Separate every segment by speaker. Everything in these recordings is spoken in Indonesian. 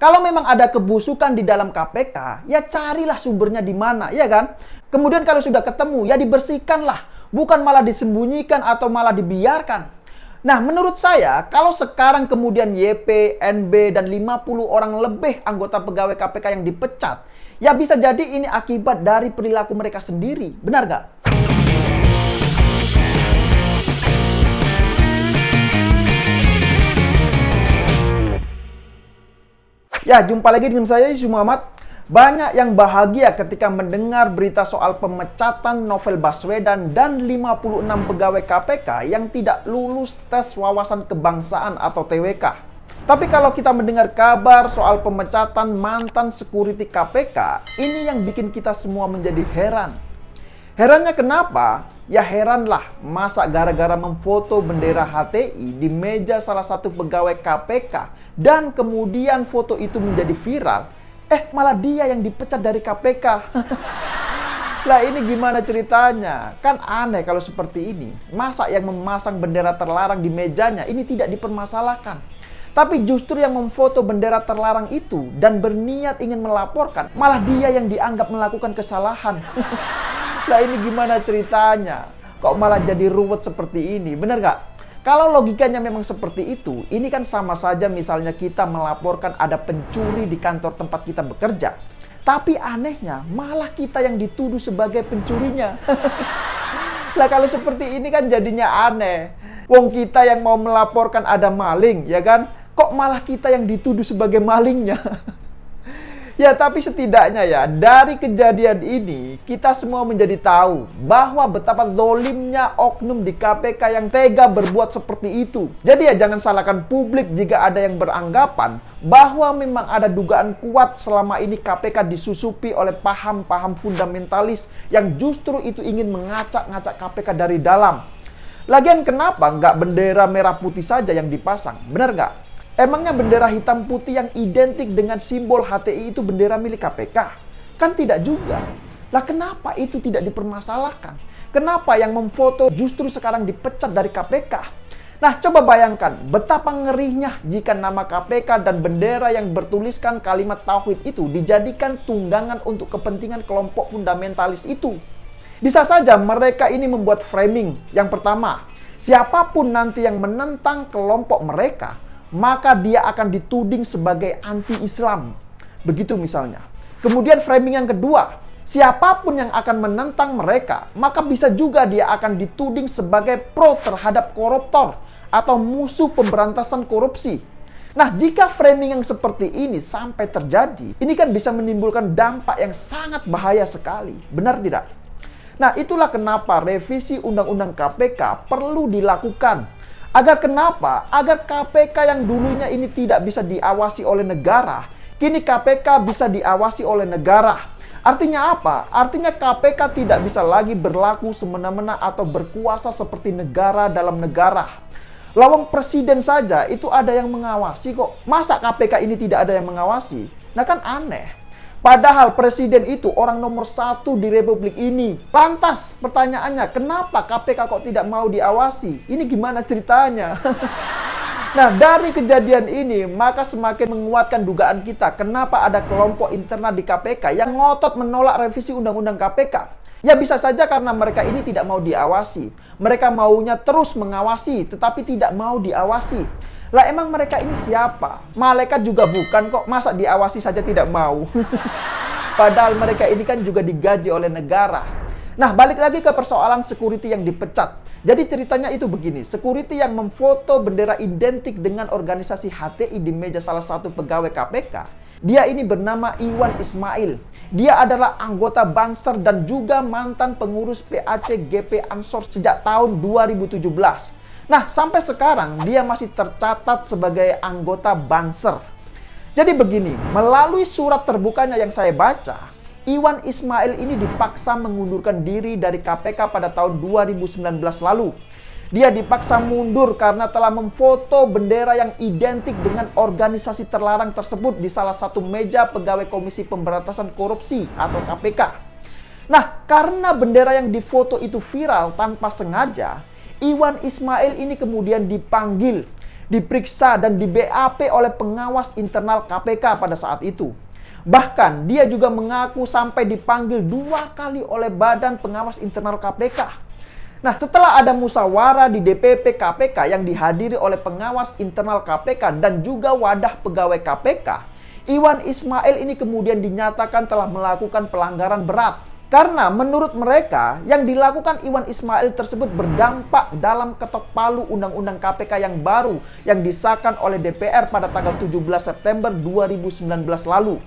Speaker 1: Kalau memang ada kebusukan di dalam KPK, ya carilah sumbernya di mana, ya kan? Kemudian kalau sudah ketemu, ya dibersihkanlah, bukan malah disembunyikan atau malah dibiarkan. Nah, menurut saya, kalau sekarang kemudian YP, NB, dan 50 orang lebih anggota pegawai KPK yang dipecat, ya bisa jadi ini akibat dari perilaku mereka sendiri. Benar nggak? Ya, jumpa lagi dengan saya, Yusuf Muhammad. Banyak yang bahagia ketika mendengar berita soal pemecatan Novel Baswedan dan 56 pegawai KPK yang tidak lulus tes wawasan kebangsaan atau TWK. Tapi kalau kita mendengar kabar soal pemecatan mantan security KPK, ini yang bikin kita semua menjadi heran. Herannya kenapa? Ya heranlah, masa gara-gara memfoto bendera HTI di meja salah satu pegawai KPK dan kemudian foto itu menjadi viral, malah dia yang dipecat dari KPK. Lah ini gimana ceritanya? Kan aneh kalau seperti ini. Masa yang memasang bendera terlarang di mejanya ini tidak dipermasalahkan, tapi justru yang memfoto bendera terlarang itu dan berniat ingin melaporkan, malah dia yang dianggap melakukan kesalahan. Lah ini gimana ceritanya? Kok malah jadi ruwet seperti ini? Bener nggak? Kalau logikanya memang seperti itu, ini kan sama saja misalnya kita melaporkan ada pencuri di kantor tempat kita bekerja. Tapi anehnya, malah kita yang dituduh sebagai pencurinya. Lah kalau seperti ini kan jadinya aneh. Wong kita yang mau melaporkan ada maling, ya kan? Kok malah kita yang dituduh sebagai malingnya? Ya, tapi setidaknya ya, dari kejadian ini, kita semua menjadi tahu bahwa betapa zolimnya oknum di KPK yang tega berbuat seperti itu. Jadi ya, jangan salahkan publik jika ada yang beranggapan bahwa memang ada dugaan kuat selama ini KPK disusupi oleh paham-paham fundamentalis yang justru itu ingin mengacak-ngacak KPK dari dalam. Lagian kenapa nggak bendera merah putih saja yang dipasang? Benar nggak? Emangnya bendera hitam putih yang identik dengan simbol HTI itu bendera milik KPK? Kan tidak juga. Lah kenapa itu tidak dipermasalahkan? Kenapa yang memfoto justru sekarang dipecat dari KPK? Nah, coba bayangkan betapa ngerinya jika nama KPK dan bendera yang bertuliskan kalimat tauhid itu dijadikan tunggangan untuk kepentingan kelompok fundamentalis itu. Bisa saja mereka ini membuat framing. Yang pertama, siapapun nanti yang menentang kelompok mereka, maka dia akan dituding sebagai anti-Islam. Begitu misalnya. Kemudian framing yang kedua, siapapun yang akan menentang mereka, maka bisa juga dia akan dituding sebagai pro terhadap koruptor atau musuh pemberantasan korupsi. Nah, jika framing yang seperti ini sampai terjadi, ini kan bisa menimbulkan dampak yang sangat bahaya sekali. Benar tidak? Nah, itulah kenapa revisi Undang-Undang KPK perlu dilakukan. Agar kenapa? Agar KPK yang dulunya ini tidak bisa diawasi oleh negara, kini KPK bisa diawasi oleh negara. Artinya apa? Artinya KPK tidak bisa lagi berlaku semena-mena atau berkuasa seperti negara dalam negara. Lawang presiden saja itu ada yang mengawasi kok. Masa KPK ini tidak ada yang mengawasi? Nah kan aneh. Padahal presiden itu orang nomor 1 di republik ini. Lantas pertanyaannya, kenapa KPK kok tidak mau diawasi? Ini gimana ceritanya? Nah, dari kejadian ini, maka semakin menguatkan dugaan kita kenapa ada kelompok internal di KPK yang ngotot menolak revisi Undang-Undang KPK. Ya bisa saja karena mereka ini tidak mau diawasi. Mereka maunya terus mengawasi, tetapi tidak mau diawasi. Lah emang mereka ini siapa? Malaikat juga bukan kok, masa diawasi saja tidak mau? Padahal mereka ini kan juga digaji oleh negara. Nah, balik lagi ke persoalan security yang dipecat. Jadi ceritanya itu begini, security yang memfoto bendera identik dengan organisasi HTI di meja salah satu pegawai KPK, dia ini bernama Iwan Ismail. Dia adalah anggota Banser dan juga mantan pengurus PAC GP Ansor sejak tahun 2017. Nah, sampai sekarang dia masih tercatat sebagai anggota Banser. Jadi begini, melalui surat terbukanya yang saya baca, Iwan Ismail ini dipaksa mengundurkan diri dari KPK pada tahun 2019 lalu. Dia dipaksa mundur karena telah memfoto bendera yang identik dengan organisasi terlarang tersebut di salah satu meja pegawai Komisi Pemberantasan Korupsi atau KPK. Nah, karena bendera yang difoto itu viral tanpa sengaja, Iwan Ismail ini kemudian dipanggil. diperiksa dan di BAP oleh pengawas internal KPK pada saat itu. Bahkan dia juga mengaku sampai dipanggil 2 kali oleh Badan Pengawas Internal KPK. Nah, setelah ada musyawarah di DPP KPK yang dihadiri oleh pengawas internal KPK dan juga wadah pegawai KPK, Iwan Ismail ini kemudian dinyatakan telah melakukan pelanggaran berat. Karena menurut mereka, yang dilakukan Iwan Ismail tersebut berdampak dalam ketok palu Undang-Undang KPK yang baru yang disahkan oleh DPR pada tanggal 17 September 2019 lalu.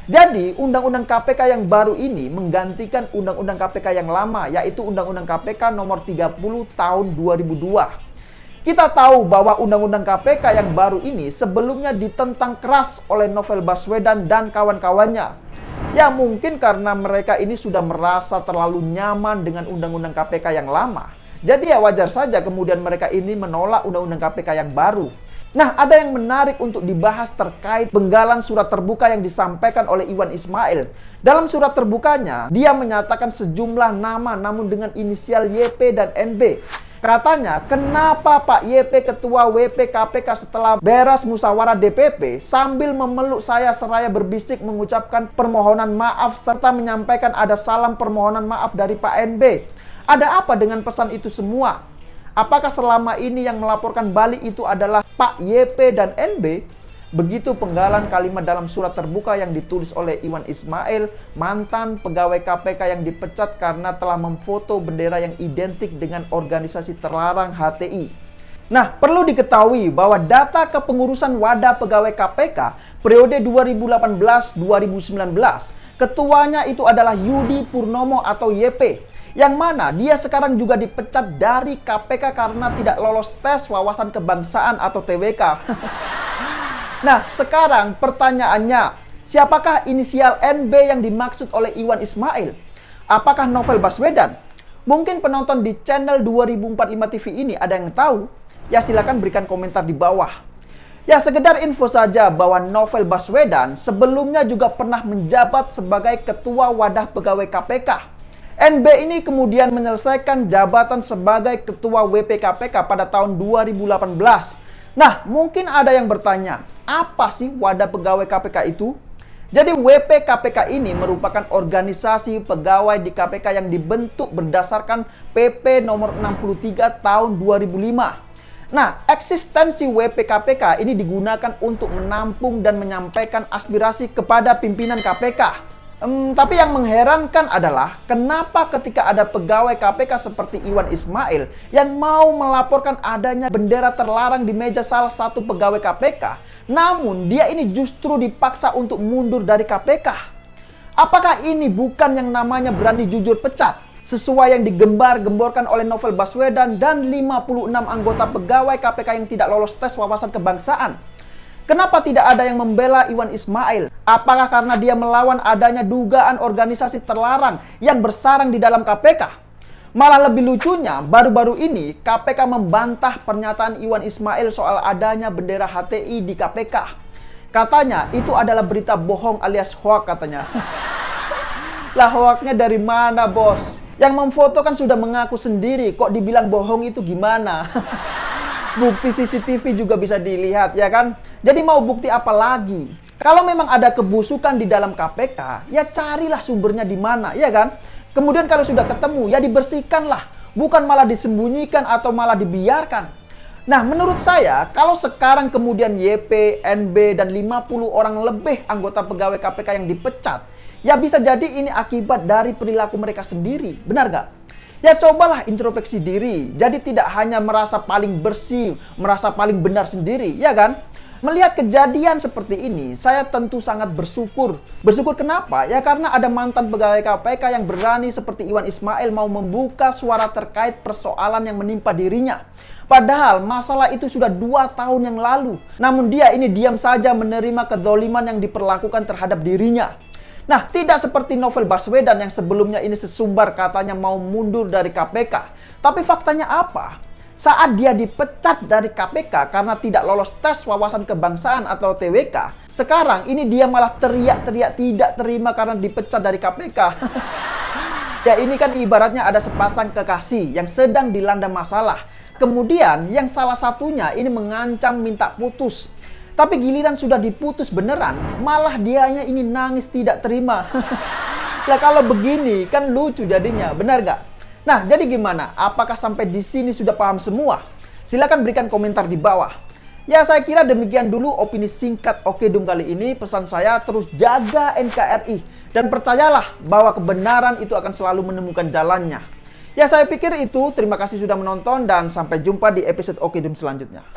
Speaker 1: Jadi, Undang-Undang KPK yang baru ini menggantikan Undang-Undang KPK yang lama, yaitu Undang-Undang KPK nomor 30 tahun 2002. Kita tahu bahwa Undang-Undang KPK yang baru ini sebelumnya ditentang keras oleh Novel Baswedan dan kawan-kawannya. Ya mungkin karena mereka ini sudah merasa terlalu nyaman dengan Undang-Undang KPK yang lama. Jadi ya wajar saja kemudian mereka ini menolak Undang-Undang KPK yang baru. Nah, ada yang menarik untuk dibahas terkait penggalan surat terbuka yang disampaikan oleh Iwan Ismail. Dalam surat terbukanya, dia menyatakan sejumlah nama namun dengan inisial YP dan NB. Katanya, kenapa Pak YP Ketua WP KPK setelah beres musyawarah DPP sambil memeluk saya seraya berbisik mengucapkan permohonan maaf serta menyampaikan ada salam permohonan maaf dari Pak NB. Ada apa dengan pesan itu semua? Apakah selama ini yang melaporkan balik itu adalah Pak YP dan NB? Begitu penggalan kalimat dalam surat terbuka yang ditulis oleh Iwan Ismail, mantan pegawai KPK yang dipecat karena telah memfoto bendera yang identik dengan organisasi terlarang HTI. Nah, perlu diketahui bahwa data kepengurusan wadah pegawai KPK periode 2018-2019, ketuanya itu adalah Yudi Purnomo atau YP. Yang mana dia sekarang juga dipecat dari KPK karena tidak lolos tes wawasan kebangsaan atau TWK. Nah, sekarang pertanyaannya, siapakah inisial NB yang dimaksud oleh Iwan Ismail? Apakah Novel Baswedan? Mungkin penonton di channel 2045 TV ini ada yang tahu? Ya silakan berikan komentar di bawah. Ya sekedar info saja bahwa Novel Baswedan sebelumnya juga pernah menjabat sebagai Ketua Wadah Pegawai KPK. NB ini kemudian menyelesaikan jabatan sebagai Ketua WP KPK pada tahun 2018. Nah, mungkin ada yang bertanya, apa sih Wadah Pegawai KPK itu? Jadi WP KPK ini merupakan organisasi pegawai di KPK yang dibentuk berdasarkan PP nomor 63 tahun 2005. Nah, eksistensi WP KPK ini digunakan untuk menampung dan menyampaikan aspirasi kepada pimpinan KPK. Tapi yang mengherankan adalah kenapa ketika ada pegawai KPK seperti Iwan Ismail yang mau melaporkan adanya bendera terlarang di meja salah satu pegawai KPK, namun dia ini justru dipaksa untuk mundur dari KPK. Apakah ini bukan yang namanya berani jujur pecat? Sesuai yang digembar-gemborkan oleh Novel Baswedan dan 56 anggota pegawai KPK yang tidak lolos tes wawasan kebangsaan. Kenapa tidak ada yang membela Iwan Ismail? Apakah karena dia melawan adanya dugaan organisasi terlarang yang bersarang di dalam KPK? Malah lebih lucunya, baru-baru ini KPK membantah pernyataan Iwan Ismail soal adanya bendera HTI di KPK. Katanya itu adalah berita bohong alias hoak katanya. Lah hoaknya dari mana bos? Yang memfoto kan sudah mengaku sendiri, kok dibilang bohong itu gimana? Bukti CCTV juga bisa dilihat, ya kan? Jadi mau bukti apa lagi? Kalau memang ada kebusukan di dalam KPK, ya carilah sumbernya di mana, ya kan? Kemudian kalau sudah ketemu, ya dibersihkanlah. Bukan malah disembunyikan atau malah dibiarkan. Nah, menurut saya, kalau sekarang kemudian YP, NB, dan 50 orang lebih anggota pegawai KPK yang dipecat, ya bisa jadi ini akibat dari perilaku mereka sendiri. Benar nggak? Ya cobalah introspeksi diri. Jadi tidak hanya merasa paling bersih, merasa paling benar sendiri, ya kan? Melihat kejadian seperti ini, saya tentu sangat bersyukur. Bersyukur kenapa? Ya karena ada mantan pegawai KPK yang berani seperti Iwan Ismail mau membuka suara terkait persoalan yang menimpa dirinya. Padahal masalah itu sudah 2 tahun yang lalu. Namun dia ini diam saja menerima kedzaliman yang diperlakukan terhadap dirinya. Nah, tidak seperti Novel Baswedan yang sebelumnya ini sesumbar katanya mau mundur dari KPK. Tapi faktanya apa? Saat dia dipecat dari KPK karena tidak lolos tes wawasan kebangsaan atau TWK, sekarang ini dia malah teriak-teriak tidak terima karena dipecat dari KPK. Ya ini kan ibaratnya ada sepasang kekasih yang sedang dilanda masalah. Kemudian yang salah satunya ini mengancam minta putus. Tapi giliran sudah diputus beneran, malah dianya ini nangis tidak terima. Lah kalau begini kan lucu jadinya, benar nggak? Nah, jadi gimana? Apakah sampai di sini sudah paham semua? Silahkan berikan komentar di bawah. Ya, saya kira demikian dulu opini singkat Okedum kali ini. Pesan saya, terus jaga NKRI. Dan percayalah bahwa kebenaran itu akan selalu menemukan jalannya. Ya, saya pikir itu. Terima kasih sudah menonton dan sampai jumpa di episode Okedum selanjutnya.